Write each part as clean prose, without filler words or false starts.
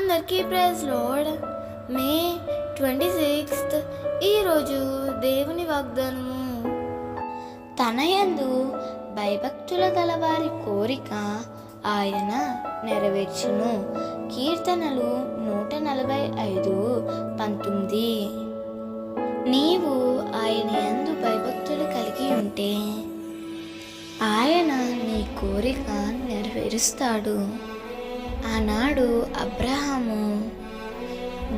అందరికీ praise lord. మే 26 ఈరోజు దేవుని వాగ్దానము. తన యందు భయభక్తుల గలవారి కోరిక ఆయన నెరవేర్చును. కీర్తనలు 145:19. నీవు ఆయన యందు భయభక్తులు కలిగి ఉంటే ఆయన నీ కోరిక నెరవేరుస్తాడు. ఆనాడు అబ్రహాము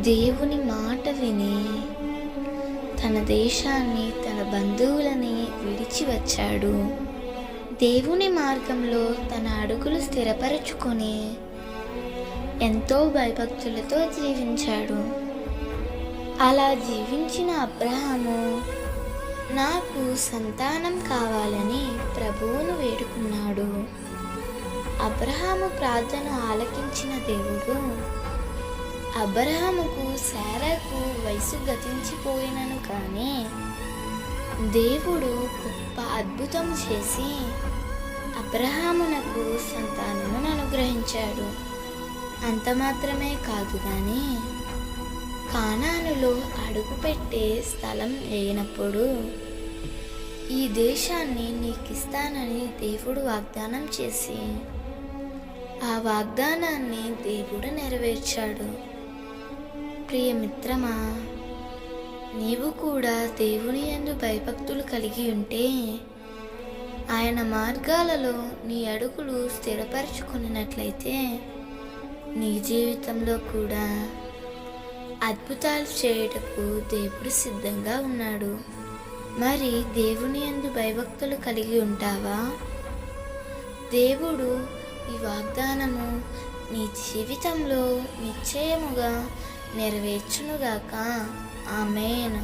దేవుని మాట విని తన దేశాన్ని, తన బంధువులని విడిచి వచ్చాడు. దేవుని మార్గంలో తన అడుగులు స్థిరపరచుకొని ఎంతో భయభక్తులతో జీవించాడు. అలా జీవించిన అబ్రహాము నాకు సంతానం కావాలని ప్రభువును వేడుకున్నాడు. అబ్రహాము ప్రార్థన ఆలకించిన దేవుడు అబ్రహాముకు శారాకు వయసు గతించిపోయినను కానీ దేవుడు గొప్ప అద్భుతం చేసి అబ్రహామునకు సంతానమును అనుగ్రహించాడు. అంత మాత్రమే కాదు కానీ కానానులో అడుగుపెట్టే స్థలం లేనప్పుడు ఈ దేశాన్ని నీకిస్తానని దేవుడు వాగ్దానం చేసి ఆ వాగ్దానాన్ని దేవుడు నెరవేర్చాడు. ప్రియమిత్రమా, నీవు కూడా దేవుని యందు భయభక్తులు కలిగి ఉంటే ఆయన మార్గాలలో నీ అడుగులు స్థిరపరచుకున్నట్లయితే నీ జీవితంలో కూడా అద్భుతాలు చేయుటకు దేవుడు సిద్ధంగా ఉన్నాడు. మరి దేవుని యందు భయభక్తులు కలిగి ఉంటావా? దేవుడు ఈ వాగ్దానము నీ జీవితంలో నిశ్చయముగా నెరవేర్చునుగాక. ఆమేన్.